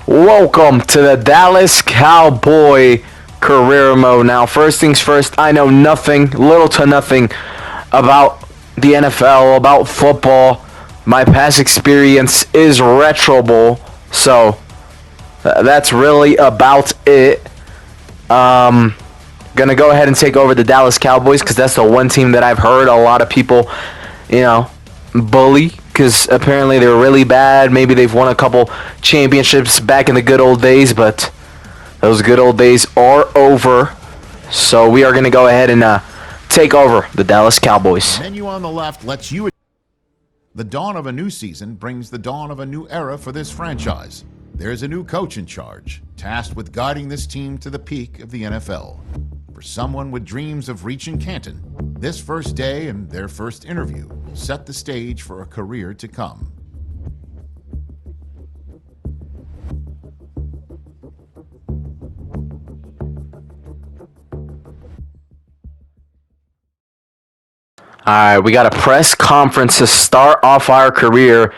Welcome to the Dallas Cowboy career mode. Now, first things first, I know nothing, little to nothing about the NFL, about football. My past experience is retro bowl, so that's really about it. Gonna go ahead and take over the Dallas Cowboys because that's the one team that I've heard a lot of people, bully because apparently they're really bad. Maybe they've won a couple championships back in the good old days, but those good old days are over. So we are gonna go ahead and take over the Dallas Cowboys. The menu on the left lets you. The dawn of a new season brings the dawn of a new era for this franchise. There's a new coach in charge, tasked with guiding this team to the peak of the NFL. For someone with dreams of reaching Canton, this first day and their first interview set the stage for a career to come. Alright, we got a press conference to start off our career.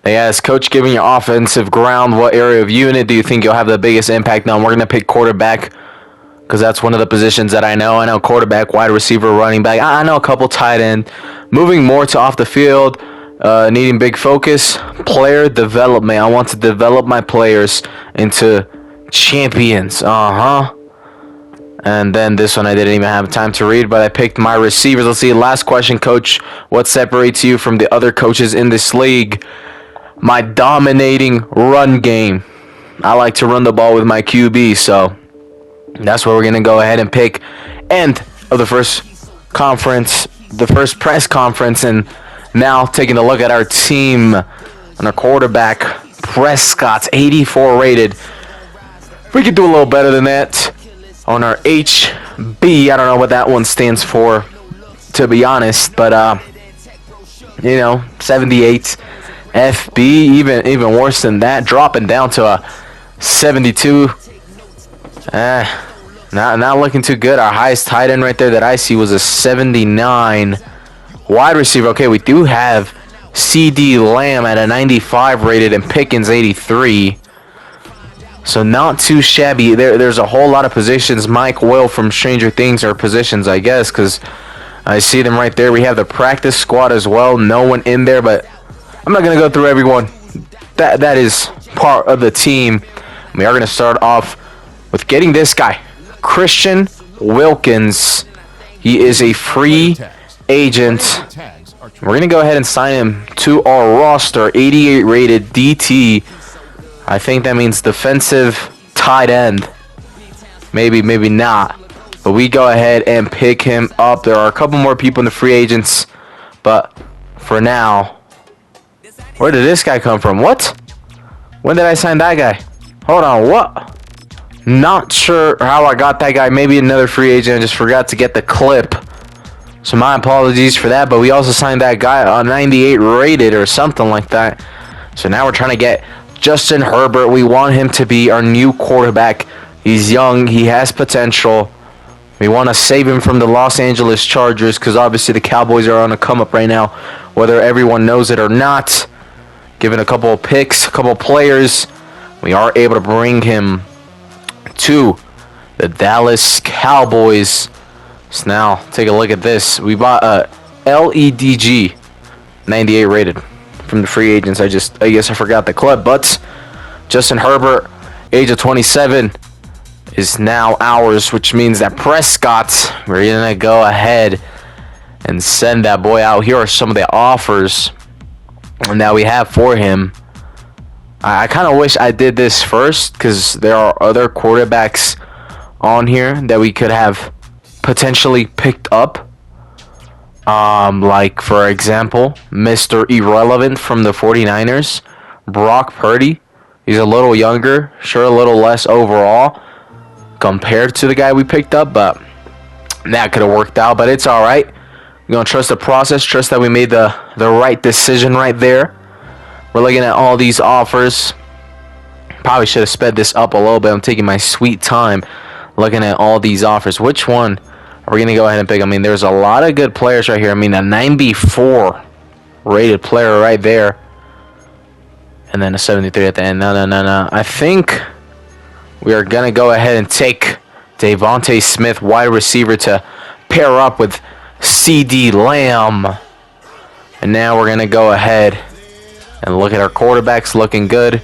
They asked, Coach, given your offensive ground, what area of unit do you think you'll have the biggest impact on? We're going to pick quarterback because that's one of the positions that I know. I know quarterback, wide receiver, running back. I know a couple tight end. Moving more to off the field, needing big focus, player development. I want to develop my players into champions. And then this one I didn't even have time to read, but I picked my receivers. Let's see, last question, Coach. What separates you from the other coaches in this league? My dominating run game. I like to run the ball with my QB, so that's what we're going to go ahead and pick. End of the first conference, the first press conference, and now taking a look at our team and our quarterback, Prescott's 84 rated. We could do a little better than that on our HB. I don't know what that one stands for, to be honest, but 78 FB, even worse than that, dropping down to a 72. Not looking too good. Our highest tight end right there that I see was a 79. Wide receiver, okay, we do have CD Lamb at a 95 rated and Pickens 83. So not too shabby. There's a whole lot of positions. Mike Will from Stranger Things are positions, I guess, because I see them right there. We have the practice squad as well. No one in there, but I'm not going to go through everyone. That is part of the team. We are going to start off with getting this guy, Christian Wilkins. He is a free agent. We're going to go ahead and sign him to our roster, 88 rated DT. I think that means defensive tight end. Maybe not. But we go ahead and pick him up. There are a couple more people in the free agents. But for now, where did this guy come from? What? When did I sign that guy? Hold on, what? Not sure how I got that guy. Maybe another free agent. I just forgot to get the clip. So my apologies for that. But we also signed that guy on 98 rated or something like that. So now we're trying to get Justin Herbert. We want him to be our new quarterback. He's young. He has potential. We want to save him from the Los Angeles Chargers because obviously the Cowboys are on a come up right now, whether everyone knows it or not. Given a couple of picks, a couple of players, we are able to bring him to the Dallas Cowboys. So now take a look at this. We bought a LEDG 98 rated from the free agents. I guess I forgot the club, but Justin Herbert, age of 27, is now ours, which means that Prescott, we're gonna go ahead and send that boy out. Here are some of the offers that we have for him. I kind of wish I did this first because there are other quarterbacks on here that we could have potentially picked up. Like, for example, Mr. Irrelevant from the 49ers, Brock Purdy. He's a little younger, sure, a little less overall compared to the guy we picked up, but that could have worked out, but it's all right. We're going to trust the process, trust that we made the right decision right there. We're looking at all these offers. Probably should have sped this up a little bit. I'm taking my sweet time looking at all these offers. Which one are we going to go ahead and pick? I mean, there's a lot of good players right here. I mean, a 94 rated player right there. And then a 73 at the end. No. I think we are going to go ahead and take Devontae Smith, wide receiver, to pair up with CD Lamb. And now we're going to go ahead and look at our quarterbacks looking good.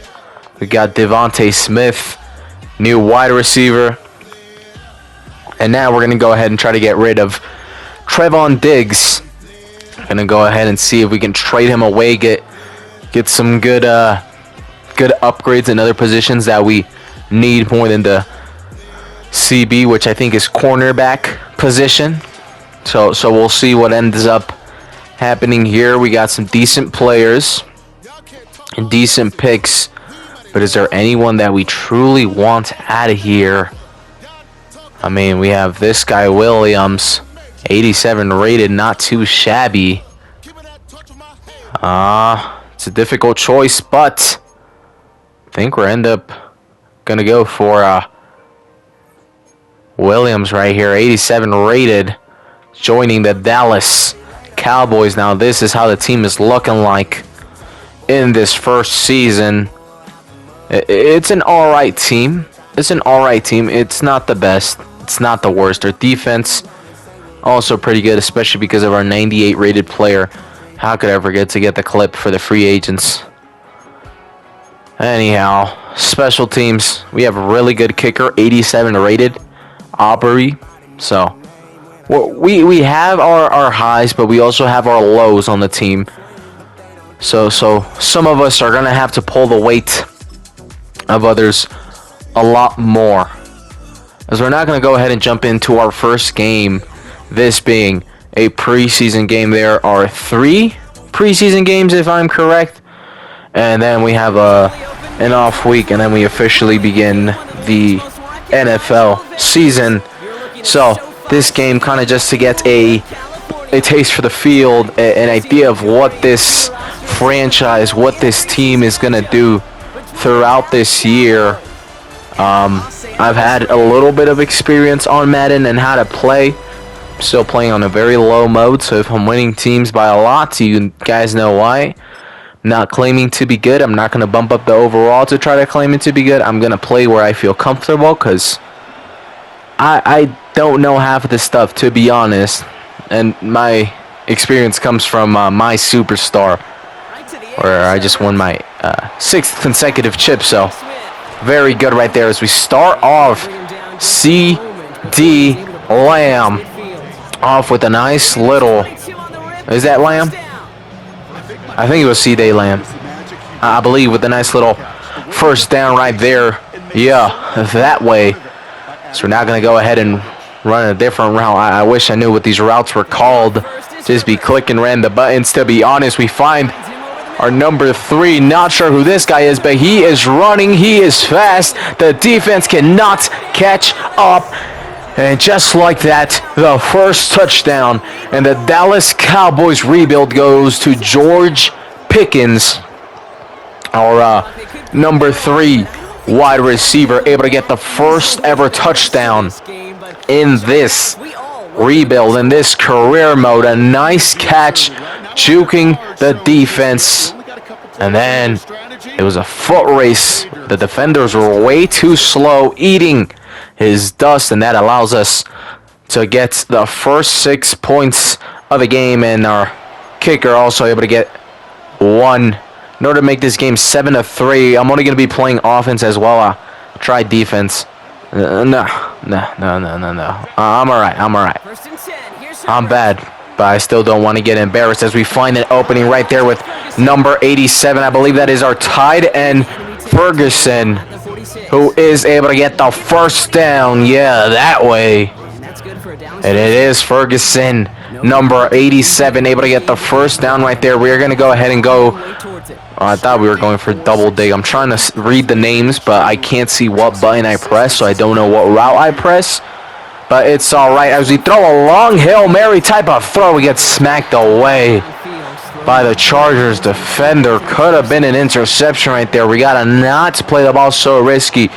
We got Devontae Smith, new wide receiver. And now we're going to go ahead and try to get rid of Trevon Diggs. Going to go ahead and see if we can trade him away, get some good upgrades in other positions that we need more than the CB, which I think is cornerback position. So we'll see what ends up happening here. We got some decent players and decent picks, but is there anyone that we truly want out of here? I mean, we have this guy Williams, 87 rated, not too shabby. It's a difficult choice, but I think we're end up gonna go for Williams right here, 87 rated, joining the Dallas Cowboys. Now this is how the team is looking like in this first season. It's an alright team. It's not the best. It's not the worst. Our defense also pretty good, especially because of our 98 rated player. How could I forget to get the clip for the free agents? Anyhow, special teams. We have a really good kicker, 87 rated, Aubrey. So we have our highs, but we also have our lows on the team. So some of us are gonna have to pull the weight of others a lot more, as we're not gonna go ahead and jump into our first game, this being a preseason game. There are 3 preseason games, if I'm correct, and then we have an off week, and then we officially begin the NFL season. So this game kind of just to get a taste for the field, an idea of what this franchise, what this team is gonna do throughout this year. I've had a little bit of experience on Madden and how to play. I'm still playing on a very low mode, so if I'm winning teams by a lot, you guys know why. I'm not claiming to be good. I'm not going to bump up the overall to try to claim it to be good. I'm going to play where I feel comfortable, because I don't know half of this stuff, to be honest. And my experience comes from my superstar, where I just won my 6th consecutive chip. So very good right there as we start off. CD Lamb off with a nice little, is that Lamb? I think it was CD Lamb, I believe, with a nice little first down right there. Yeah, that way. So we're now going to go ahead and run a different route. I wish I knew what these routes were called. Just be click and ran the buttons. To be honest, we find our number 3. Not sure who this guy is, but he is running. He is fast. The defense cannot catch up. And just like that, the first touchdown. And the Dallas Cowboys rebuild goes to George Pickens, our number 3 wide receiver, able to get the first ever touchdown in this rebuild, in this career mode. A nice catch, juking the defense. And then it was a foot race. The defenders were way too slow, eating his dust, and that allows us to get the first 6 points of the game. And our kicker also able to get 1 in order to make this game 7-3. I'm only going to be playing offense as well. Try defense. No. I'm all right. I'm bad, but I still don't want to get embarrassed, as we find an opening right there with number 87. I believe that is our tight end, Ferguson, who is able to get the first down. Yeah, that way. And it is Ferguson, number 87, able to get the first down right there. We're going to go ahead and go. I thought we were going for double dig. I'm trying to read the names, but I can't see what button I press, so I don't know what route I press. But it's all right. As we throw a long Hail Mary type of throw, we get smacked away by the Chargers defender. Could have been an interception right there. We got to not play the ball so risky.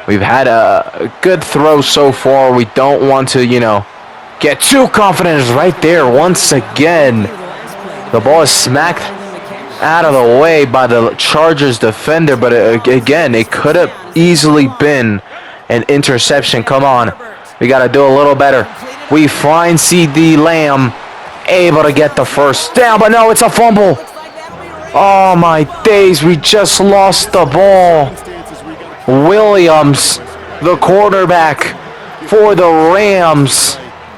We've had a good throw so far. We don't want to, get too confident. Right there once again. The ball is smacked out of the way by the Chargers defender, but again, it could have easily been an interception. Come on. We got to do a little better. We find CD Lamb able to get the first down, but no, it's a fumble. Oh, my days. We just lost the ball. Williams, the quarterback for the Rams,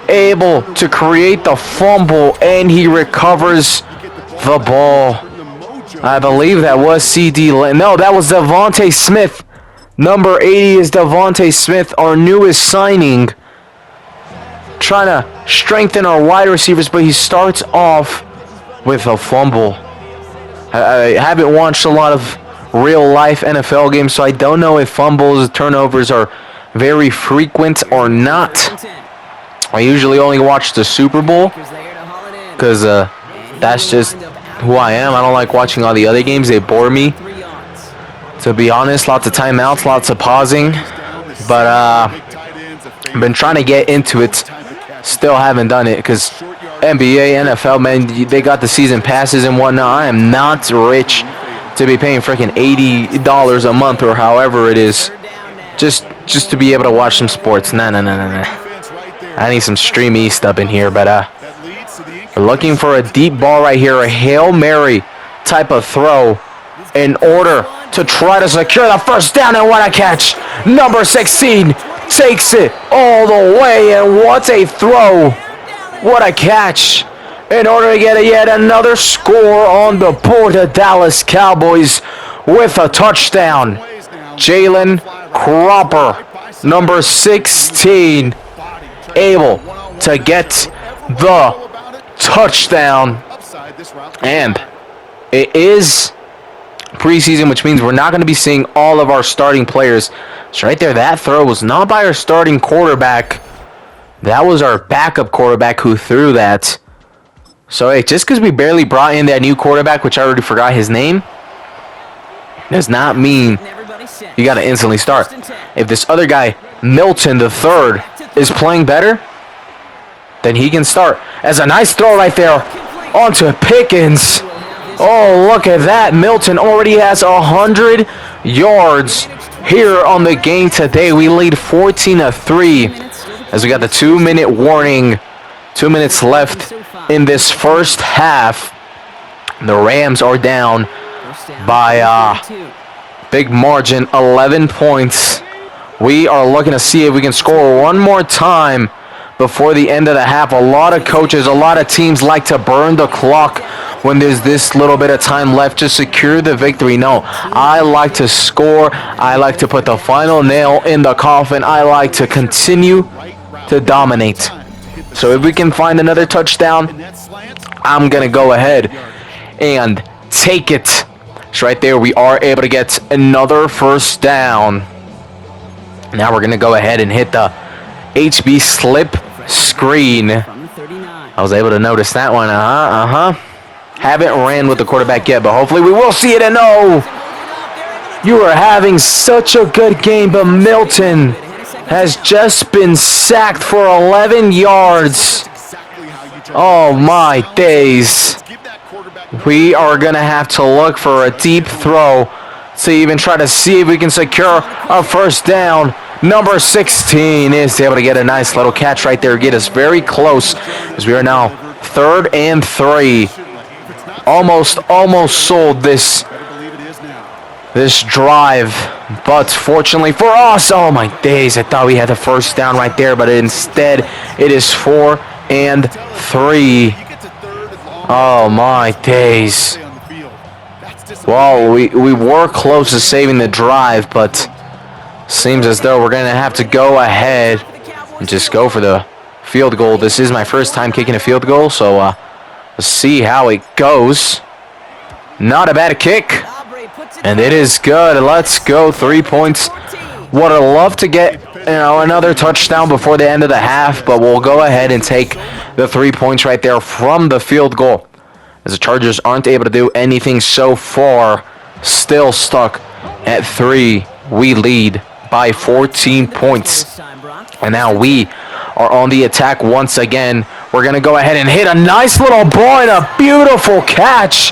able to create the fumble, and he recovers the ball. I believe that was CD Lamb. No, that was Devontae Smith. Number 80 is Devontae Smith, our newest signing. Trying to strengthen our wide receivers, but he starts off with a fumble. I haven't watched a lot of real-life NFL games, so I don't know if fumbles, turnovers are very frequent or not. I usually only watch the Super Bowl because that's just who I am. I don't like watching all the other games. They bore me. To be honest, lots of timeouts, lots of pausing. But I've been trying to get into it. Still haven't done it because NBA, NFL, man, they got the season passes and whatnot. I am not rich to be paying freaking $80 a month or however it is just to be able to watch some sports. Nah. I need some streamy stuff in here, but we're looking for a deep ball right here, a Hail Mary type of throw in order to try to secure the first down, and what a catch. Number 16 takes it all the way, and what a throw. What a catch. In order to get yet another score on the board, the Dallas Cowboys with a touchdown. Jalen Cropper, number 16, able to get the touchdown. And it is preseason, which means we're not going to be seeing all of our starting players. So right there, that throw was not by our starting quarterback. That was our backup quarterback who threw that. So hey, just because we barely brought in that new quarterback, which I already forgot his name, does not mean you got to instantly start. If this other guy, Milton the third, is playing better, then he can start. As a nice throw right there onto Pickens. Oh, look at that. Milton already has 100 yards here on the game today. We lead 14-3 as we got the 2-minute warning. 2 minutes left in this first half. The Rams are down by big margin, 11 points. We are looking to see if we can score one more time before the end of the half. A lot of coaches, a lot of teams like to burn the clock when there's this little bit of time left to secure the victory. No, I like to score. I like to put the final nail in the coffin. I like to continue to dominate. So if we can find another touchdown, I'm going to go ahead and take it. So right there, we are able to get another first down. Now we're going to go ahead and hit the HB slip screen. I was able to notice that one. Haven't ran with the quarterback yet, but hopefully we will see it. And no, you are having such a good game, but Milton has just been sacked for 11 yards. Oh my days. We are going to have to look for a deep throw to even try to see if we can secure a first down. Number 16 is able to get a nice little catch right there. Get us very close as we are now 3rd and 3. Almost sold this drive, but fortunately for us, oh my days, I thought we had the first down right there, but instead it is 4 and 3. Oh my days. Well, we were close to saving the drive, but seems as though we're going to have to go ahead and just go for the field goal. This is my first time kicking a field goal, so let's see how it goes. Not a bad kick. And it is good. Let's go. 3 points. Would have loved to get another touchdown before the end of the half, but we'll go ahead and take the 3 points right there from the field goal. As the Chargers aren't able to do anything so far, still stuck at 3. We lead by 14 points. And now we are on the attack once again. We're going to go ahead and hit a nice little ball and a beautiful catch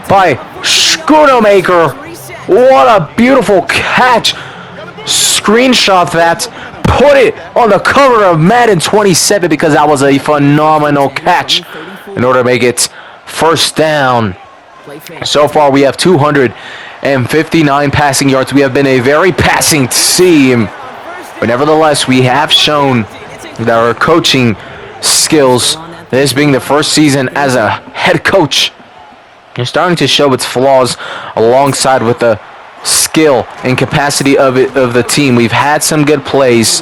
by Schoonamaker. What a beautiful catch. Screenshot that. Put it on the cover of Madden 27 because that was a phenomenal catch in order to make it first down. So far, we have 259 passing yards. We have been a very passing team. But nevertheless, we have shown that our coaching skills, this being the first season as a head coach, is starting to show its flaws alongside with the skill and capacity of the team. We've had some good plays,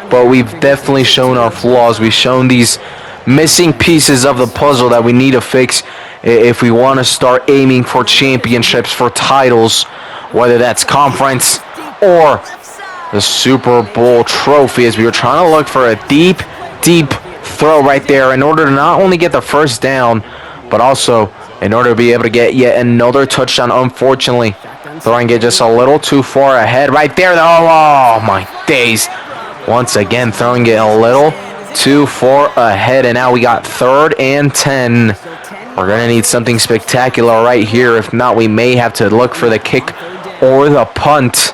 but we've definitely shown our flaws. We've shown these missing pieces of the puzzle that we need to fix if we want to start aiming for championships, for titles, whether that's conference or the Super Bowl trophy, as we were trying to look for a deep throw right there in order to not only get the first down, but also in order to be able to get yet another touchdown. Unfortunately, throwing it just a little too far ahead right there. Oh my days. Once again, throwing it a little too far ahead, and now we got 3rd and 10. We're going to need something spectacular right here. If not, we may have to look for the kick or the punt,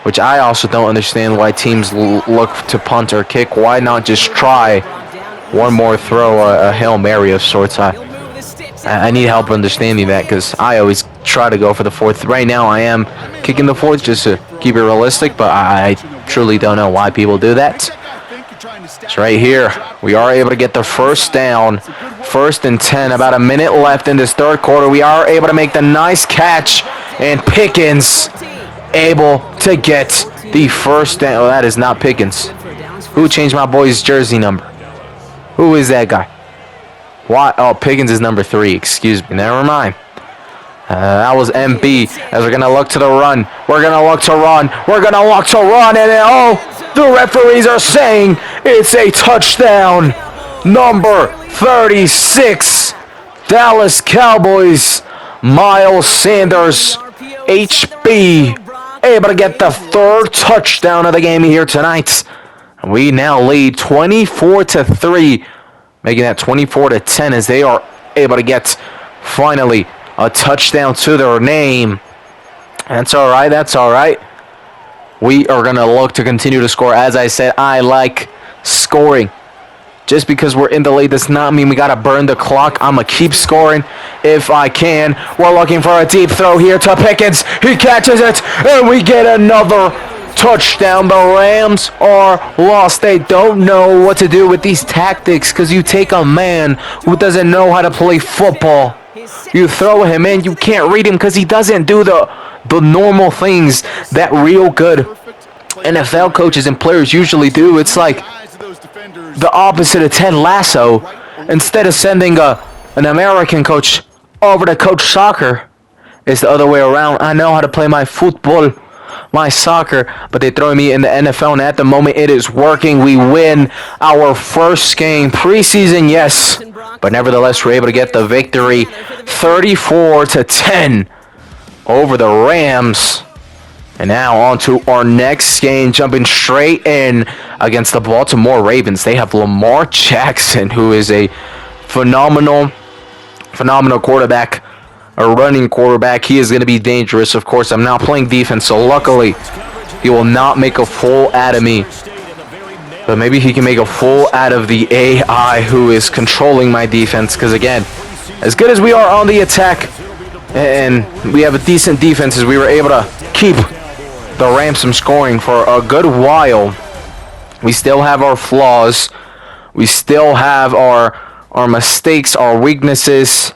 which I also don't understand why teams look to punt or kick. Why not just try one more throw, a Hail Mary of sorts? I need help understanding that because I always try to go for the 4th. Right now, I am kicking the 4th just to keep it realistic, but I truly don't know why people do that. So right here, we are able to get the first down. 1st and 10, about a minute left in this 3rd quarter. We are able to make the nice catch, and Pickens able to get the first down. Oh, that is not Pickens. Who changed my boy's jersey number? Who is that guy? Why? Oh, Pickens is number 3. Excuse me. Never mind. That was MB. As we're going to look to the run. We're going to look to run. We're going to look to run. And then, oh, the referees are saying it's a touchdown. Number 36. Dallas Cowboys. Miles Sanders. HB. Able to get the 3rd touchdown of the game here tonight. We now lead 24-3. Making that 24-10 as they are able to get finally a touchdown to their name. That's all right. That's all right. We are going to look to continue to score. As I said, I like scoring. Just because we're in the lead does not mean we got to burn the clock. I'm going to keep scoring if I can. We're looking for a deep throw here to Pickens. He catches it, and we get another touchdown. The Rams are lost. They don't know what to do with these tactics because you take a man who doesn't know how to play football. You throw him in, you can't read him because he doesn't do the normal things that real good NFL coaches and players usually do. It's like the opposite of Ted Lasso. Instead of sending an American coach over to coach soccer, it's the other way around. I know how to play my football, my soccer, but they throw me in the NFL, and at the moment it is working. We win our first game preseason, yes, but nevertheless we're able to get the victory 34-10 over the Rams. And now on to our next game, jumping straight in against the Baltimore Ravens. They have Lamar Jackson, who is a phenomenal quarterback, a running quarterback. He is going to be dangerous. Of course, I'm now playing defense, so luckily he will not make a fool out of me. But maybe he can make a fool out of the AI who is controlling my defense. Because again, as good as we are on the attack, and we have a decent defense, as we were able to keep the Rams from scoring for a good while, we still have our flaws. We still have our mistakes, our weaknesses.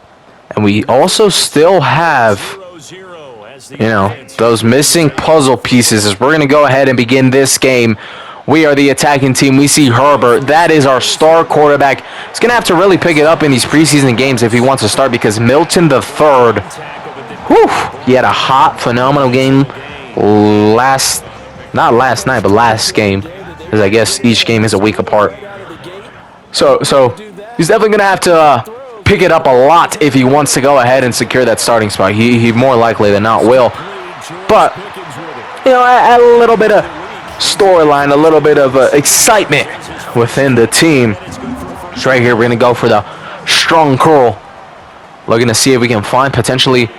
And we also still have, those missing puzzle pieces. As we're going to go ahead and begin this game, we are the attacking team. We see Herbert. That is our star quarterback. He's going to have to really pick it up in these preseason games if he wants to start, because Milton the third, he had a hot, phenomenal game last game, because I guess each game is a week apart. So he's definitely going to have to pick it up a lot if he wants to go ahead and secure that starting spot. He more likely than not will. But, a little bit of storyline, a little bit of excitement within the team. So right here, we're going to go for the strong curl. Looking to see if we can find potentially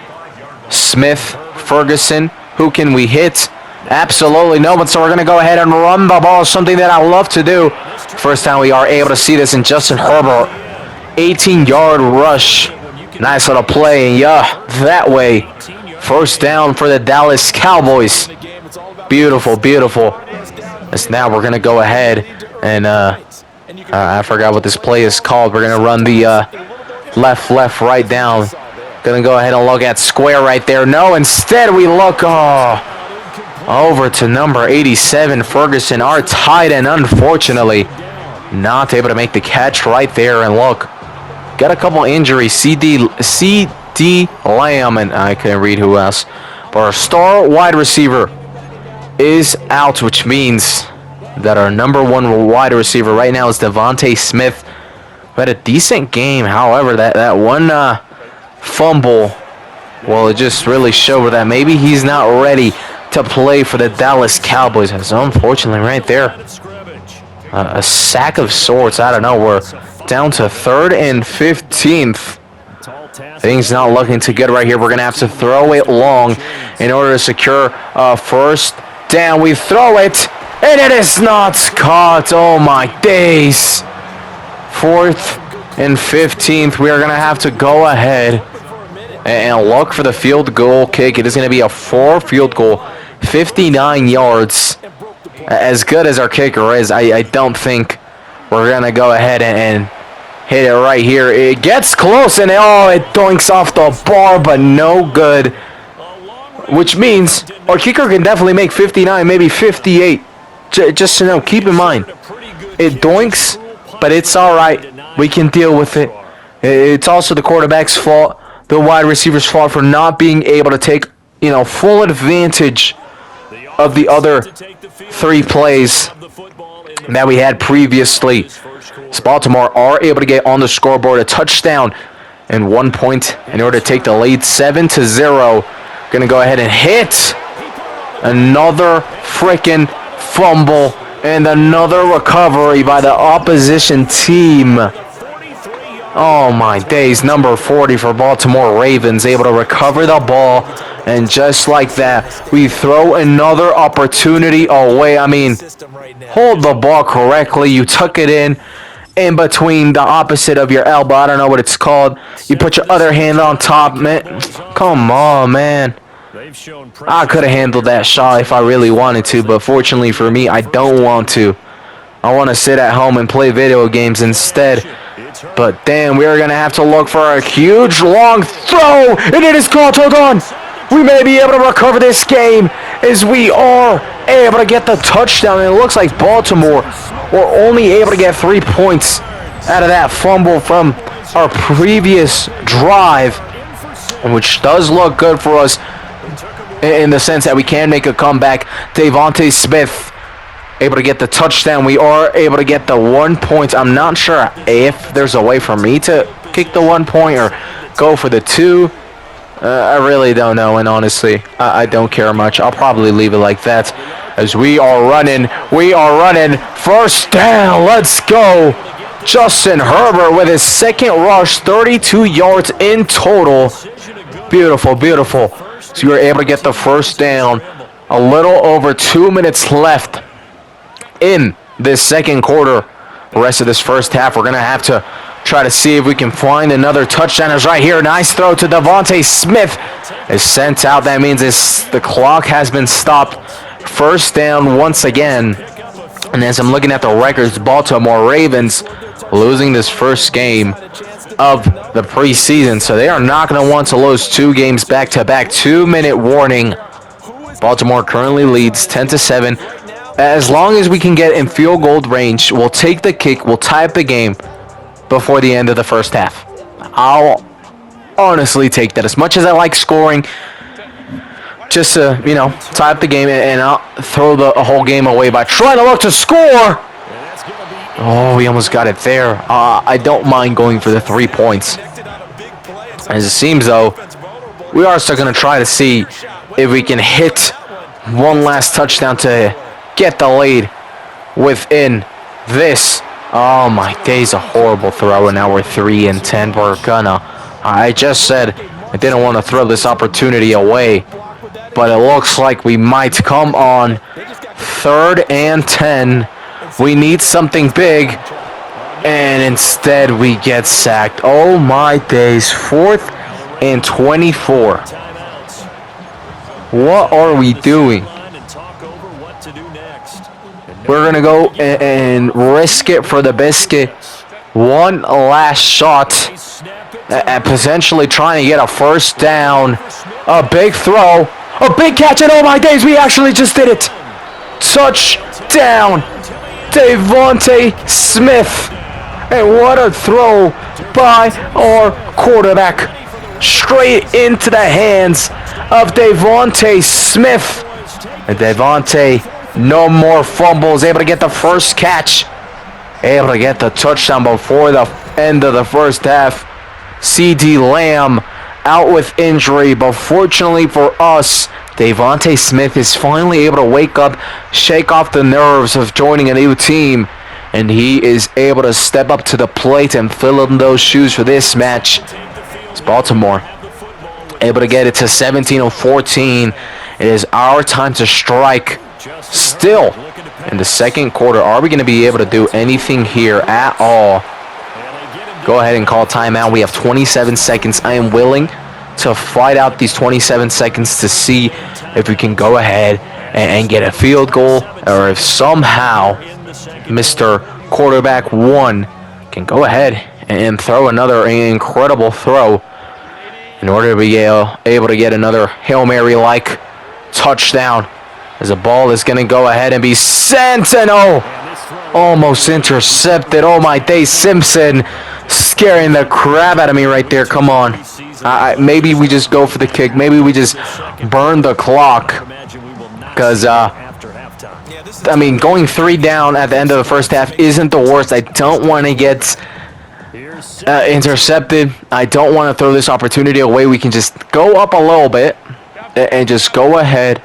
Smith, Ferguson. Who can we hit? Absolutely no one. So we're going to go ahead and run the ball, something that I love to do. First time we are able to see this in Justin Herbert. 18-yard rush. Nice little play. And yeah, that way. First down for the Dallas Cowboys. Beautiful, beautiful. As now we're going to go ahead and I forgot what this play is called. We're going to run the left, right down. Going to go ahead and look at square right there. No, instead we look over to number 87, Ferguson, our tight end, unfortunately. Not able to make the catch right there. And look, got a couple injuries. CD Lamb, and I couldn't read who else. But our star wide receiver is out, which means that our number one wide receiver right now is Devontae Smith. We had a decent game. However, that one fumble, well, it just really showed that maybe he's not ready to play for the Dallas Cowboys. So unfortunately, right there, a sack of sorts. I don't know. We're down to 3rd and 15th. Things not looking too good right here. We're going to have to throw it long in order to secure first down. We throw it, and it is not caught. Oh, my days. 4th and 15th. We are going to have to go ahead and look for the field goal kick. It is going to be a 4 field goal, 59 yards. As good as our kicker is, I don't think we're going to go ahead and hit it right here. It gets close, and it doinks off the bar, but no good. Which means our kicker can definitely make 59, maybe 58. Just to know, keep in mind, it doinks, but it's all right. We can deal with it. It's also the quarterback's fault, the wide receiver's fault for not being able to take, full advantage of the other 3 plays that we had previously. So Baltimore are able to get on the scoreboard a touchdown and 1 point in order to take the lead 7-0. Going to go ahead and hit another freaking fumble and another recovery by the opposition team. Oh my days, number 40 for Baltimore Ravens, able to recover the ball, and just like that, we throw another opportunity away. I mean, hold the ball correctly. You tuck it in between the opposite of your elbow. I don't know what it's called. You put your other hand on top, man. Come on, man. I could have handled that shot if I really wanted to, but fortunately for me, I don't want to. I want to sit at home and play video games instead. But damn, we are going to have to look for a huge long throw, and it is caught. Hold on. We may be able to recover this game as we are able to get the touchdown. And it looks like Baltimore were only able to get 3 points out of that fumble from our previous drive, which does look good for us in the sense that we can make a comeback. Devontae Smith able to get the touchdown. We are able to get the 1 point. I'm not sure if there's a way for me to kick the 1 point or go for the 2. I really don't know, and honestly, I don't care much. I'll probably leave it like that as we are running. First down. Let's go. Justin Herbert with his second rush, 32 yards in total. Beautiful, beautiful. So you were able to get the first down. A little over 2 minutes left in this second quarter. The rest of this first half, we're going to have to try to see if we can find another touchdown. It's right here. Nice throw to Devontae Smith. Is sent out. That means the clock has been stopped. First down once again. And as I'm looking at the records, Baltimore Ravens losing this first game of the preseason. So they are not going to want to lose 2 games back-to-back. 2-minute warning. Baltimore currently leads 10-7. As long as we can get in field goal range, we'll take the kick, we'll tie up the game before the end of the first half. I'll honestly take that. As much as I like scoring, just to, tie up the game, and I'll throw the whole game away by trying to look to score. Oh, we almost got it there. I don't mind going for the 3 points. As it seems, though, we are still going to try to see if we can hit one last touchdown to get the lead within this. Oh my days, a horrible throw, and now we're 3-10. We're gonna I just said I didn't want to throw this opportunity away, but it looks like we might come on 3rd and 10. We need something big, and instead we get sacked. Oh my days, 4th and 24. What are we doing? We're going to go and risk it for the biscuit. One last shot at potentially trying to get a first down. A big throw. A big catch, and oh my days, we actually just did it. Touchdown, Devontae Smith. And what a throw by our quarterback. Straight into the hands of Devontae Smith. And Devontae, no more fumbles, able to get the first catch. Able to get the touchdown before the end of the first half. CD Lamb out with injury, but fortunately for us, Devontae Smith is finally able to wake up, shake off the nerves of joining a new team, and he is able to step up to the plate and fill in those shoes for this match. It's Baltimore able to get it to 17-14. It is our time to strike. Still in the second quarter, are we going to be able to do anything here at all? Go ahead and call timeout. We have 27 seconds. I am willing to fight out these 27 seconds to see if we can go ahead and get a field goal, or if somehow Mr. Quarterback 1 can go ahead and throw another incredible throw in order to be able to get another Hail Mary-like touchdown, as the ball is going to go ahead and be sent, and almost intercepted. Oh my day, Simpson scaring the crap out of me right there. Come on. Maybe we just go for the kick. Maybe we just burn the clock. Because, I mean, going 3 down at the end of the first half isn't the worst. I don't want to get intercepted. I don't want to throw this opportunity away. We can just go up a little bit and just go ahead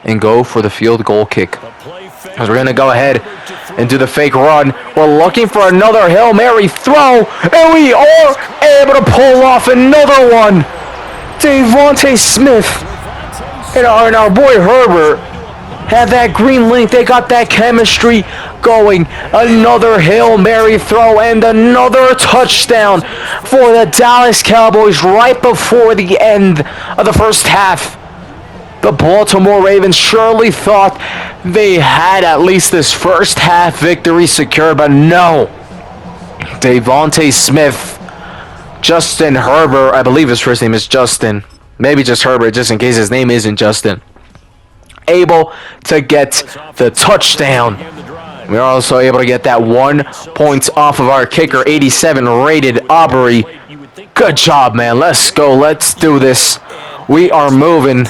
and go for the field goal kick. Because we're going to go ahead and do the fake run. We're looking for another Hail Mary throw, and we are able to pull off another one. Devontae Smith and our boy Herbert had that green link. They got that chemistry going. Another Hail Mary throw and another touchdown for the Dallas Cowboys right before the end of the first half. The Baltimore Ravens surely thought they had at least this first half victory secured, but no. Devontae Smith, Justin Herbert, I believe his first name is Justin. Maybe just Herbert, just in case his name isn't Justin. Able to get the touchdown. We're also able to get that 1 point off of our kicker, 87 rated Aubrey. Good job, man. Let's go. Let's do this. We are moving.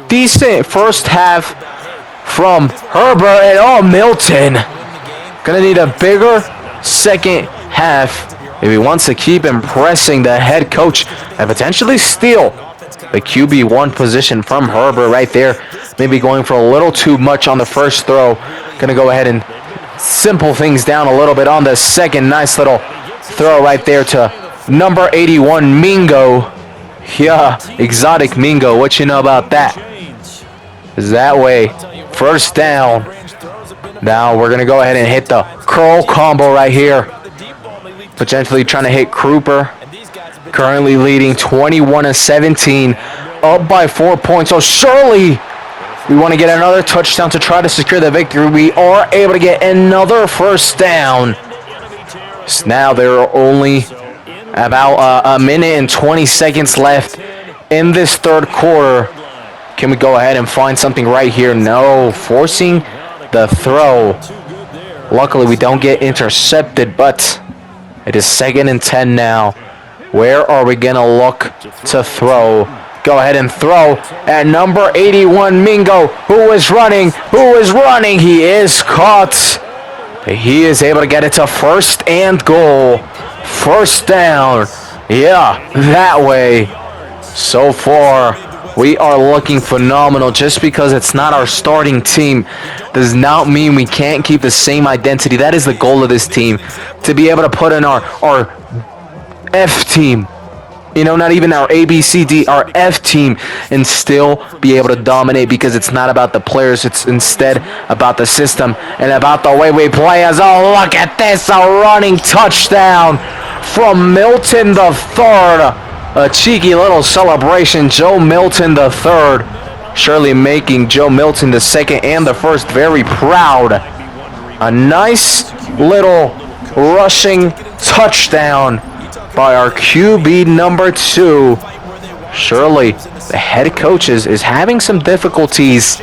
Decent first half from Herbert, and Milton. Gonna need a bigger second half if he wants to keep impressing the head coach and potentially steal the QB1 position from Herbert right there. Maybe going for a little too much on the first throw. Gonna go ahead and simple things down a little bit on the second. Nice little throw right there to number 81, Mingo. Yeah, exotic Mingo. What you know about that? Is that way. First down. Now we're going to go ahead and hit the curl combo right here. Potentially trying to hit Kruper. Currently leading 21-17. Up by 4 points. So surely we want to get another touchdown to try to secure the victory. We are able to get another first down. So now there are only about a minute and 20 seconds left in this third quarter. Can we go ahead and find something right here? No, forcing the throw. Luckily, we don't get intercepted, but it is 2nd and 10 now. Where are we going to look to throw? Go ahead and throw at number 81, Mingo, who is running. He is caught. He is able to get it to 1st and goal. First down. Yeah, that way. So far, we are looking phenomenal. Just because it's not our starting team does not mean we can't keep the same identity. That is the goal of this team, to be able to put in our F team not even our A, B, C, D, our F team, and still be able to dominate because it's not about the players. It's instead about the system and about the way we play. As oh, look at this, a running touchdown from Milton the third. A cheeky little celebration. Joe Milton the third, surely making Joe Milton the second and the first very proud. A nice little rushing touchdown by our QB number 2. Surely the head coach is having some difficulties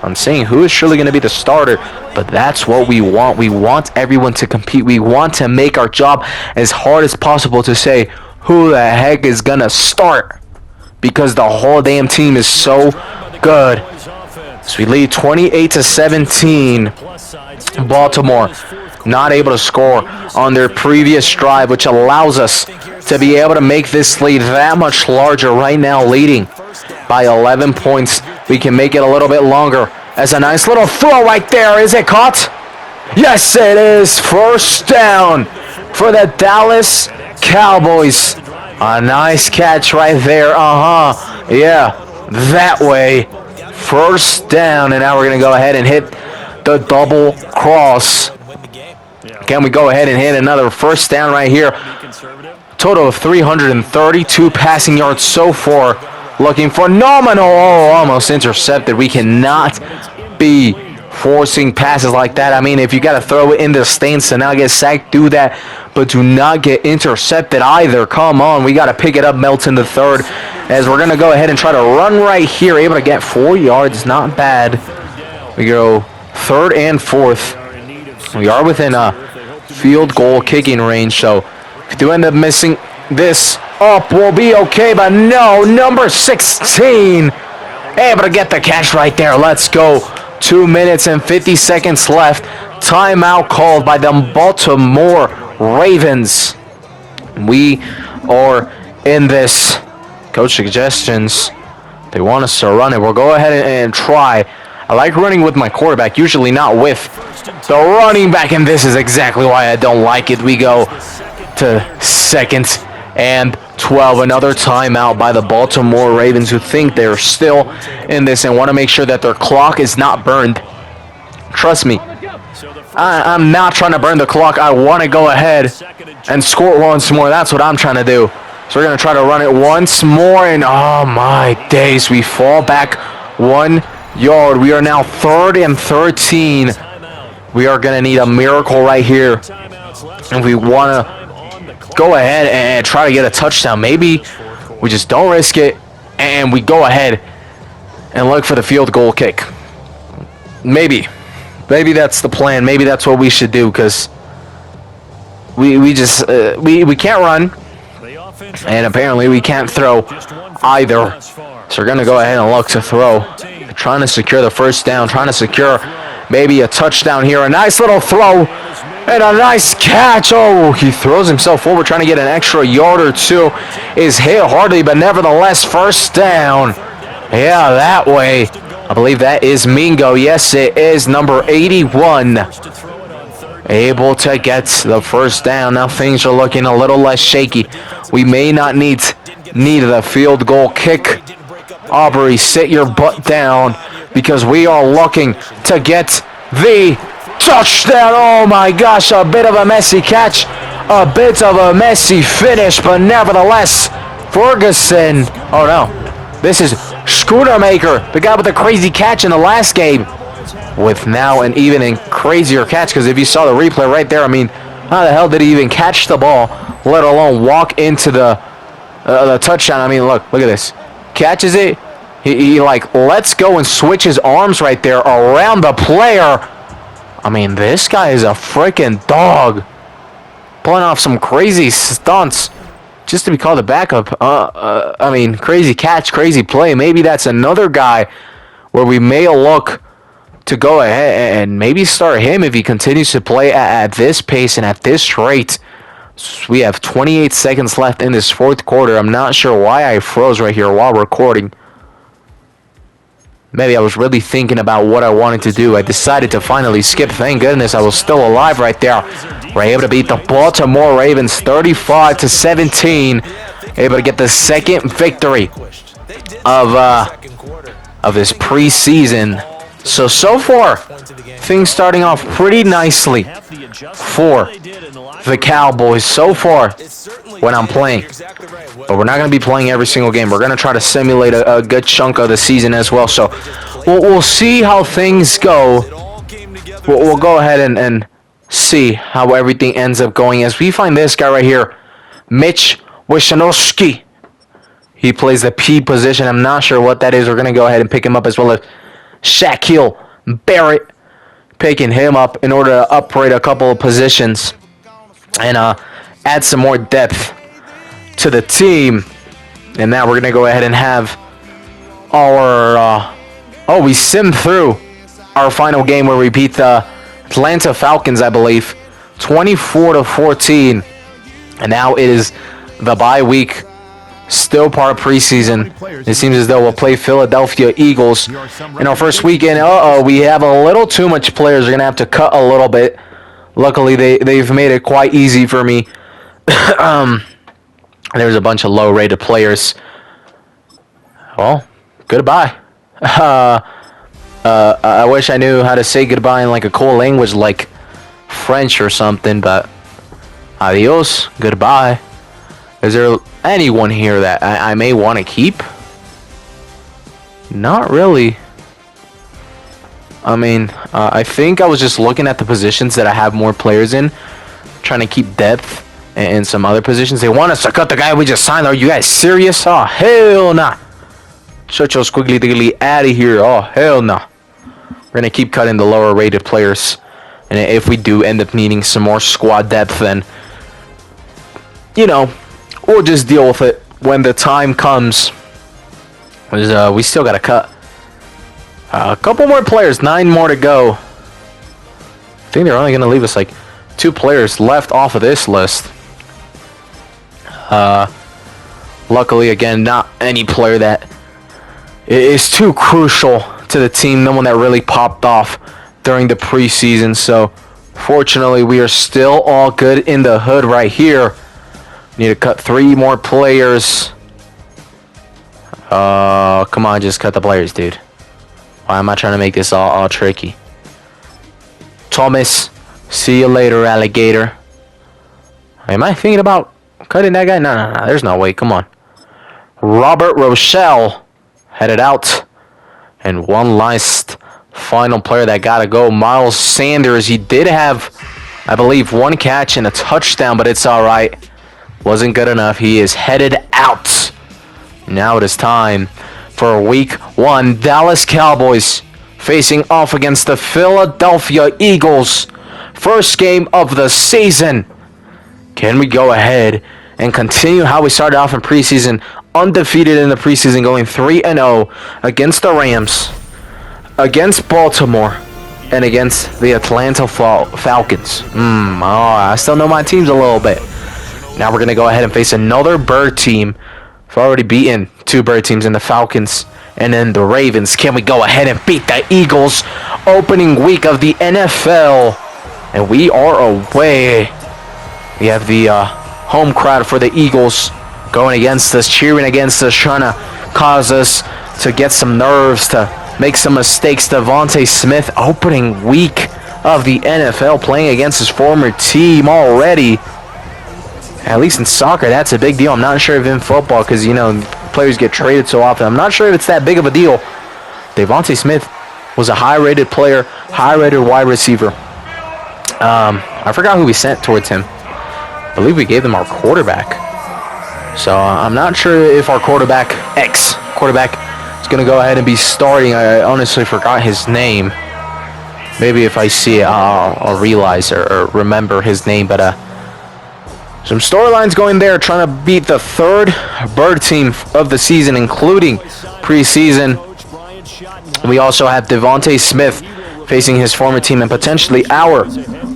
on saying who is surely going to be the starter, but that's what we want. We want everyone to compete. We want to make our job as hard as possible to say who the heck is going to start, because the whole damn team is so good. So we lead 28-17. Baltimore not able to score on their previous drive, which allows us to be able to make this lead that much larger. Right now leading by 11 points. We can make it a little bit longer. As a nice little throw right there. Is it caught? Yes, it is. First down for the Dallas Cowboys. A nice catch right there. Yeah, that way. First down, and now we're going to go ahead and hit the double cross. Can we go ahead and hit another first down right here? Total of 332 passing yards so far. Looking phenomenal. Oh, almost intercepted. We cannot be forcing passes like that. I mean, if you got to throw it in the stance to now get sacked, do that. But do not get intercepted either. Come on. We got to pick it up, Melton the third. As we're going to go ahead and try to run right here. Able to get 4 yards. Not bad. We go 3rd and 4th. We are within a field goal kicking range. So if you do end up missing this up, we'll be okay. But no, number 16. Able to get the catch right there. Let's go. 2 minutes and 50 seconds left. Timeout called by the Baltimore Ravens. We are in this. Coach suggestions. They want us to run it. We'll go ahead and try. I like running with my quarterback, usually not with the running back, and this is exactly why I don't like it. We go to 2nd and 12. Another timeout by the Baltimore Ravens, who think they're still in this and want to make sure that their clock is not burned. Trust me, I'm not trying to burn the clock. I want to go ahead and score once more. That's what I'm trying to do. So we're going to try to run it once more, and oh my days, we fall back 1 yard. We are now 3rd and 13. We are going to need a miracle right here. And we want to go ahead and try to get a touchdown. Maybe we just don't risk it and we go ahead and look for the field goal kick. Maybe that's the plan. Maybe that's what we should do, because we can't run, and apparently we can't throw either. So we're going to go ahead and look to throw. Trying to secure the first down. Trying to secure maybe a touchdown here. A nice little throw. And a nice catch. Oh, he throws himself forward. Trying to get an extra yard or two. Is hit hardly, but nevertheless, first down. Yeah, that way. I believe that is Mingo. Yes, it is. Number 81. Able to get the first down. Now things are looking a little less shaky. We may not need the field goal kick. Aubrey, sit your butt down, because we are looking to get the touchdown. Oh my gosh, a bit of a messy catch, a bit of a messy finish, but nevertheless, Ferguson. Oh no, this is Scootermaker, the guy with the crazy catch in the last game, with now an even crazier catch, because if you saw the replay right there, I mean, how the hell did he even catch the ball, let alone walk into the touchdown? I mean, look at this. Catches it. He like lets go and switches arms right there around the player. I mean, this guy is a freaking dog. Pulling off some crazy stunts just to be called a backup. I mean, crazy catch, crazy play. Maybe that's another guy where we may look to go ahead and maybe start him if he continues to play at this pace and at this rate. We have 28 seconds left in this 4th quarter. I'm not sure why I froze right here while recording. Maybe I was really thinking about what I wanted to do. I decided to finally skip. Thank goodness I was still alive right there. We're able to beat the Baltimore Ravens 35-17. Able to get the second victory of this preseason. So far, things starting off pretty nicely for the Cowboys so far when I'm playing. But we're not going to be playing every single game. We're going to try to simulate a good chunk of the season as well. So we'll see how things go. We'll go ahead and see how everything ends up going as we find this guy right here, Mitch Wishanowski. He plays the P position. I'm not sure what that is. We're going to go ahead and pick him up as well as Shaquille Barrett. Picking him up in order to upgrade a couple of positions and add some more depth to the team. And now we're going to go ahead and have our... we simmed through our final game where we beat the Atlanta Falcons, I believe, 24-14. And now it is the bye week. Still part of preseason. It seems as though we'll play Philadelphia Eagles in our first weekend. We have a little too much players. We're going to have to cut a little bit. Luckily, they've made it quite easy for me. There's a bunch of low-rated players. Well, goodbye. I wish I knew how to say goodbye in like a cool language like French or something, but adios, goodbye. Is there anyone here that I may want to keep? Not really. I mean, I think I was just looking at the positions that I have more players in, trying to keep depth in some other positions. They want us to cut the guy we just signed. Are you guys serious? Oh, hell nah. Shut your squiggly diggly out of here. Oh, hell nah. We're going to keep cutting the lower rated players. And if we do end up needing some more squad depth, then, you know, we'll just deal with it when the time comes. Because we still got to cut a couple more players. 9 more to go. I think they're only going to leave us like 2 players left off of this list. Luckily, again, not any player that is too crucial to the team. No one that really popped off during the preseason. So, fortunately, we are still all good in the hood right here. Need to cut 3 more players. Come on, just cut the players, dude. Why am I trying to make this all tricky? Thomas, see you later, alligator. Am I thinking about cutting that guy? No. There's no way. Come on. Robert Rochelle headed out. And one last final player that got to go. Miles Sanders. He did have, I believe, 1 catch and a touchdown, but it's all right. Wasn't good enough. He is headed out. Now it is time for week 1. Dallas Cowboys facing off against the Philadelphia Eagles. First game of the season. Can we go ahead and continue how we started off in preseason? Undefeated in the preseason, going 3-0 against the Rams, against Baltimore, and against the Atlanta Falcons. I still know my teams a little bit. Now we're going to go ahead and face another Bird team. We've already beaten 2 Bird teams in the Falcons and then the Ravens. Can we go ahead and beat the Eagles? Opening week of the NFL. And we are away. We have the home crowd for the Eagles going against us, cheering against us, trying to cause us to get some nerves, to make some mistakes. Devontae Smith, opening week of the NFL, playing against his former team already. At least in soccer, that's a big deal. I'm not sure if in football, because, you know, players get traded so often. I'm not sure if it's that big of a deal. Devontae Smith was a high-rated player, high-rated wide receiver. I forgot who we sent towards him. I believe we gave them our quarterback. So I'm not sure if our quarterback is going to go ahead and be starting. I honestly forgot his name. Maybe if I see it, I'll realize or remember his name. But some storylines going there, trying to beat the 3rd Bird team of the season, including preseason. We also have Devontae Smith facing his former team and potentially our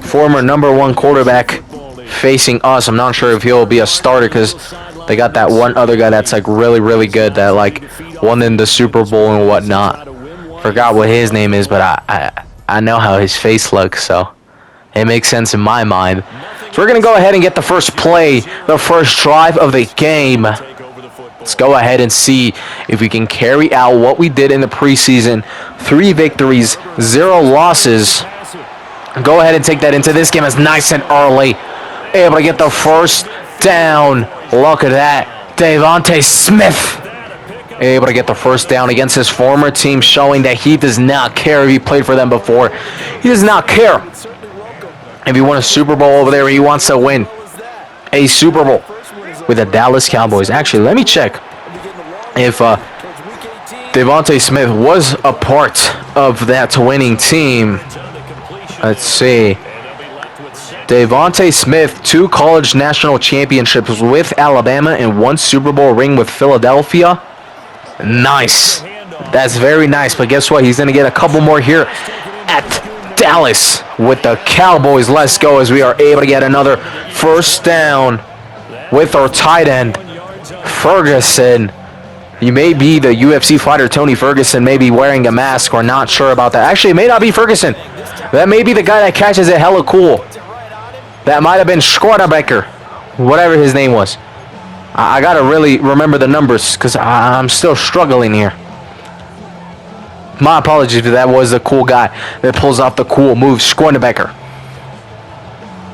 former #1 quarterback facing us. I'm not sure if he'll be a starter because they got that one other guy that's like really, really good that like won in the Super Bowl and whatnot. Forgot what his name is, but I know how his face looks, so it makes sense in my mind. So we're going to go ahead and get the first play, the first drive of the game. Let's go ahead and see if we can carry out what we did in the preseason. 3 victories, 0 losses. Go ahead and take that into this game as nice and early. Able to get the first down. Look at that. Devontae Smith able to get the first down against his former team, showing that he does not care if he played for them before. He does not care if he won a Super Bowl over there. He wants to win a Super Bowl with the Dallas Cowboys. Actually, let me check if Devontae Smith was a part of that winning team. Let's see. Devontae Smith, 2 college national championships with Alabama and 1 Super Bowl ring with Philadelphia. Nice. That's very nice. But guess what? He's going to get a couple more here at Dallas with the Cowboys. Let's go as we are able to get another first down with our tight end, Ferguson. You may be the UFC fighter Tony Ferguson, may be wearing a mask. We're not sure about that. Actually, it may not be Ferguson. That may be the guy that catches it hella cool. That might have been Schwarzenegger, whatever his name was. I got to really remember the numbers because I'm still struggling here. My apologies if that was the cool guy that pulls off the cool move, Schwarzenegger.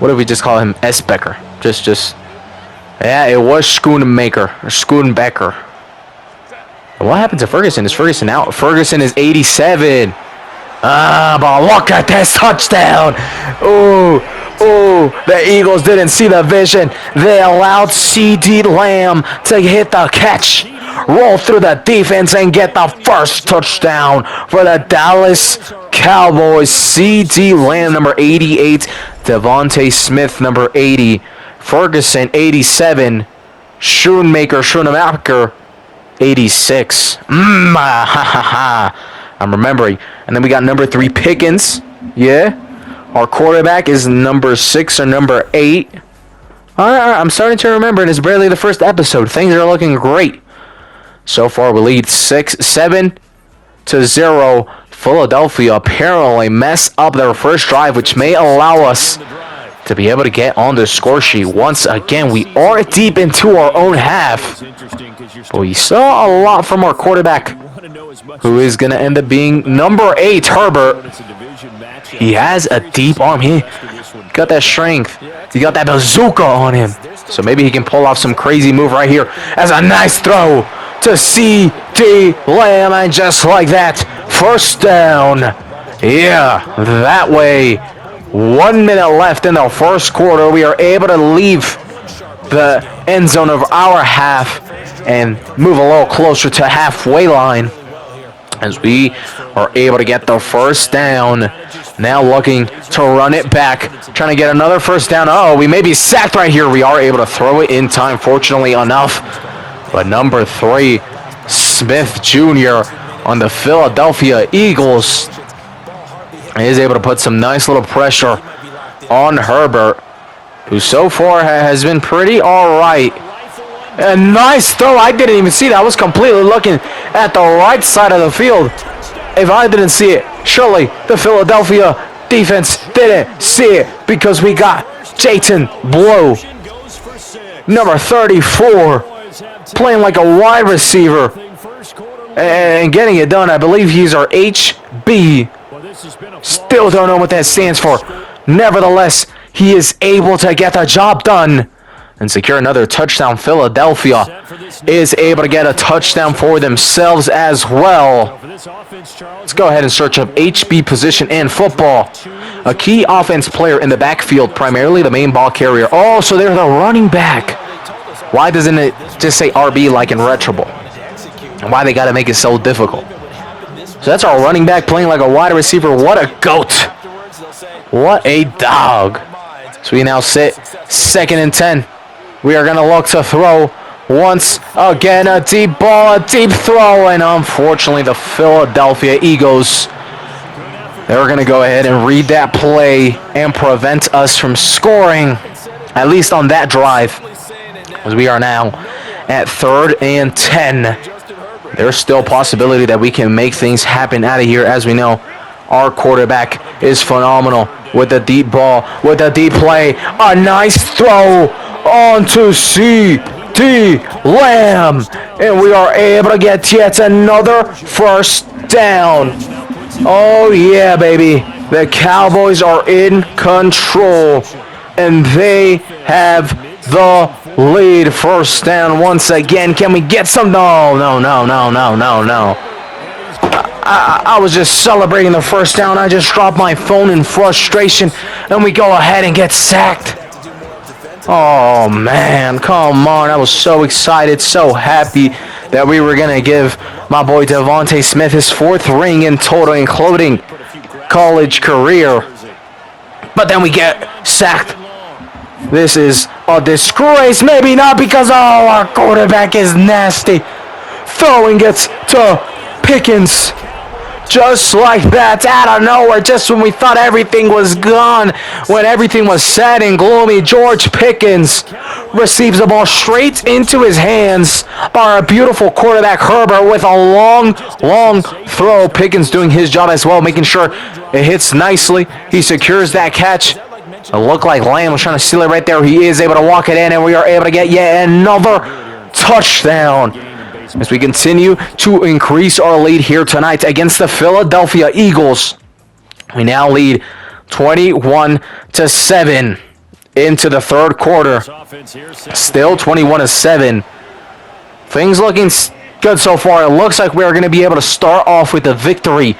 What if we just call him S. Becker? Just. Yeah, it was Schoonbecker. What happened to Ferguson? Is Ferguson out? Ferguson is 87. But look at this touchdown. Ooh, the Eagles didn't see the vision. They allowed CeeDee Lamb to hit the catch, roll through the defense, and get the first touchdown for the Dallas Cowboys. CeeDee Lamb, number 88. Devontae Smith, number 80. Ferguson, 87. Schoonmaker, 86. I'm remembering. And then we got number 3, Pickens. Yeah. Our quarterback is number 6 or number 8. All right, I'm starting to remember, and it's barely the first episode. Things are looking great. So far, we lead 7-0. Philadelphia apparently messed up their first drive, which may allow us to be able to get on the score sheet. Once again, we are deep into our own half. But we saw a lot from our quarterback, who is going to end up being number 8, Herbert. He has a deep arm. He got that strength. He got that bazooka on him. So maybe he can pull off some crazy move right here as a nice throw to CeeDee Lamb. And just like that, first down. Yeah, that way. 1 minute left in the first quarter. We are able to leave the end zone of our half and move a little closer to halfway line as we are able to get the first down. Now looking to run it back, trying to get another first down. Oh, we may be sacked right here. We are able to throw it in time, fortunately enough. But number 3, Smith Jr. on the Philadelphia Eagles is able to put some nice little pressure on Herbert, who so far has been pretty all right. A nice throw. I didn't even see that. I was completely looking at the right side of the field. If I didn't see it, surely the Philadelphia defense didn't see it, because we got Jayton Blow, number 34, playing like a wide receiver and getting it done. I believe he's our HB. Still don't know what that stands for. Nevertheless, he is able to get the job done and secure another touchdown. Philadelphia is able to get a touchdown for themselves as well. Let's go ahead and search up HB position in football. A key offense player in the backfield, primarily the main ball carrier. Oh, so they're the running back. Why doesn't it just say RB like in Retro Bowl? And why they got to make it so difficult? So that's our running back playing like a wide receiver. What a goat. What a dog. So we now sit 2nd and 10. We are going to look to throw once again. A deep ball, a deep throw. And unfortunately, the Philadelphia Eagles, they're going to go ahead and read that play and prevent us from scoring, at least on that drive, as we are now at 3rd and 10. there's still a possibility that we can make things happen out of here. As we know, our quarterback is phenomenal with the deep ball, with the deep play. A nice throw onto C.D. Lamb. And we are able to get yet another first down. Oh, yeah, baby. The Cowboys are in control. And they have the lead. First down once again. Can we get some? No. I was just celebrating the first down. I just dropped my phone in frustration, and we go ahead and get sacked. Oh, man, come on. I was so excited, so happy that we were going to give my boy Devontae Smith his 4th ring in total, including college career. But then we get sacked. This is a disgrace. Maybe not, because, our quarterback is nasty. Throwing it to Pickens. Just like that, out of nowhere, just when we thought everything was gone, when everything was sad and gloomy, George Pickens receives the ball straight into his hands by our beautiful quarterback Herbert with a long throw. Pickens doing his job as well, making sure it hits nicely. He secures that catch. It looked like Lamb was trying to steal it right there. He is able to walk it in, and we are able to get yet another touchdown as we continue to increase our lead here tonight against the Philadelphia Eagles. We now lead 21-7 into the third quarter. Still 21-7. Things looking good so far. It looks like we're going to be able to start off with a victory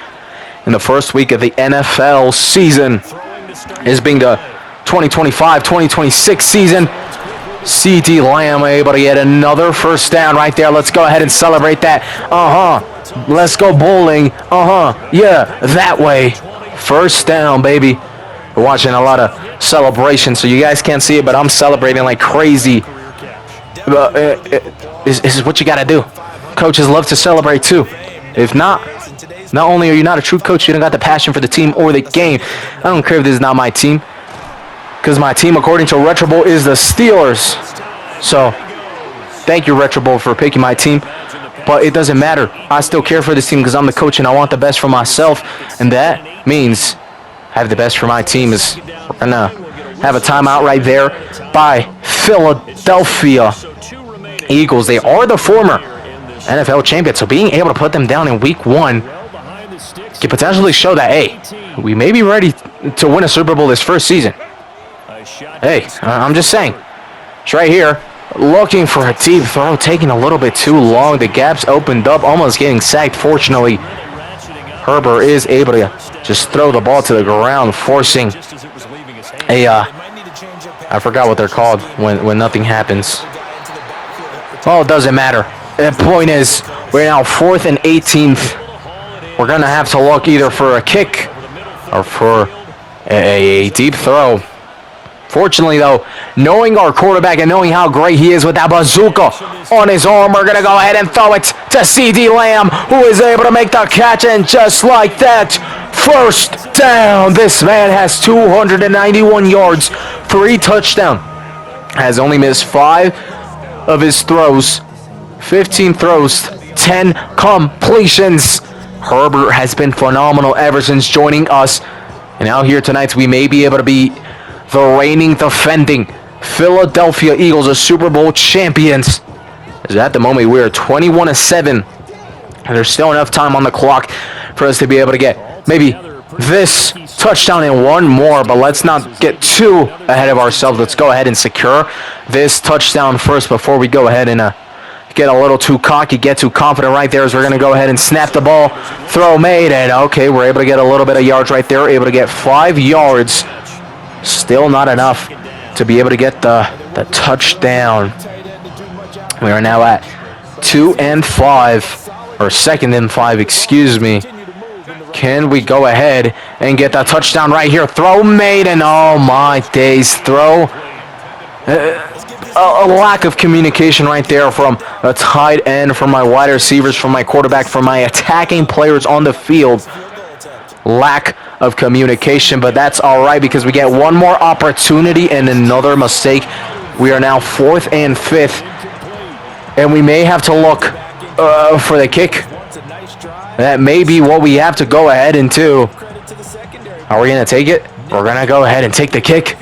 in the first week of the NFL season. This being the 2025-2026 season. C.D. Lamb able to get another first down right there. Let's go ahead and celebrate that. Let's go bowling. Yeah, that way. First down, baby. We're watching a lot of celebration, so you guys can't see it, but I'm celebrating like crazy. This is what you got to do. Coaches love to celebrate too. If not only are you not a true coach, you don't got the passion for the team or the game. I don't care if this is not my team, because my team, according to Retro Bowl, is the Steelers. So, thank you, Retro Bowl, for picking my team. But it doesn't matter. I still care for this team because I'm the coach and I want the best for myself. And that means have the best for my team. We're going to have a timeout right there by Philadelphia Eagles. They are the former NFL champions. So being able to put them down in week 1 can potentially show that, hey, we may be ready to win a Super Bowl this first season. Hey, I'm just saying. It's right here. Looking for a deep throw, taking a little bit too long. The gap's opened up, almost getting sacked. Fortunately, Herbert is able to just throw the ball to the ground, forcing a, I forgot what they're called when nothing happens. Well, it doesn't matter. The point is, we're now 4th and 18th. We're going to have to look either for a kick or for a deep throw. Fortunately, though, knowing our quarterback and knowing how great he is with that bazooka on his arm, we're going to go ahead and throw it to C.D. Lamb, who is able to make the catch, and just like that, first down. This man has 291 yards, 3 touchdowns, has only missed 5 of his throws, 15 throws, 10 completions. Herbert has been phenomenal ever since joining us, and out here tonight, we may be able to be the reigning, defending Philadelphia Eagles, the Super Bowl champions. As at the moment, we are 21-7. And there's still enough time on the clock for us to be able to get maybe this touchdown and one more. But let's not get too ahead of ourselves. Let's go ahead and secure this touchdown first before we go ahead and get a little too cocky, get too confident right there, as we're going to go ahead and snap the ball. Throw made, and okay, we're able to get a little bit of yards right there. Able to get 5 yards. Still not enough to be able to get the touchdown. We are now at 2 and 5, or 2nd and 5, excuse me. Can we go ahead and get that touchdown right here? Throw made, and oh my days, throw. A lack of communication right there from a tight end, from my wide receivers, from my quarterback, from my attacking players on the field. Lack of communication, but that's all right because we get one more opportunity and another mistake. We are now 4th and 5th, and we may have to look for the kick. That may be what we have to go ahead and do. Are we going to take it? We're going to go ahead and take the kick.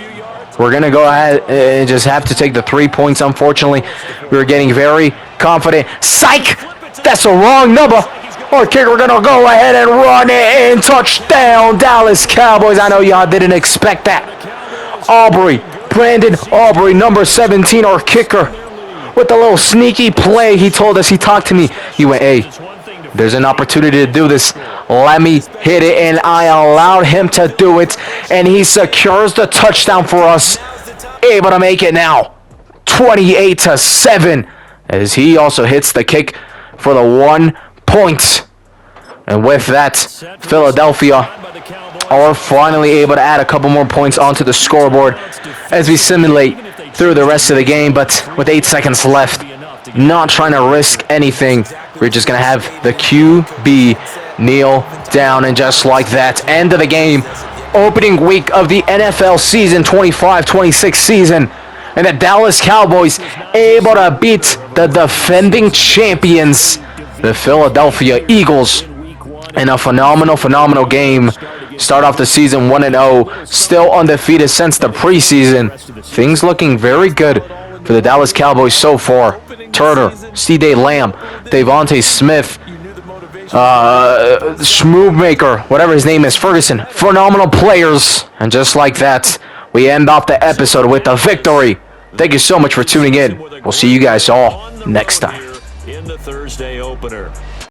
We're going to go ahead and just have to take the 3 points. Unfortunately, we were getting very confident. Psych! That's the wrong number. Our kicker, we're going to go ahead and run it in. Touchdown, Dallas Cowboys. I know y'all didn't expect that. Brandon Aubrey, number 17, our kicker. With a little sneaky play, he told us, he talked to me. He went, hey, there's an opportunity to do this. Let me hit it, and I allowed him to do it, and he secures the touchdown for us. Able to make it now, 28-7, as he also hits the kick for the 1 point. And with that, Philadelphia are finally able to add a couple more points onto the scoreboard as we simulate through the rest of the game. But with 8 seconds left, not trying to risk anything, we're just going to have the QB kneel down, and just like that, end of the game. Opening week of the NFL season, 25-26 season, and the Dallas Cowboys able to beat the defending champions, the Philadelphia Eagles, in a phenomenal game. Start off the season 1-0, still undefeated since the preseason. Things looking very good for the Dallas Cowboys so far. Turner, C.D. Lamb, Devontae Smith, Schmoovemaker, whatever his name is, Ferguson. Phenomenal players. And just like that, we end off the episode with a victory. Thank you so much for tuning in. We'll see you guys all next time. In the Thursday opener.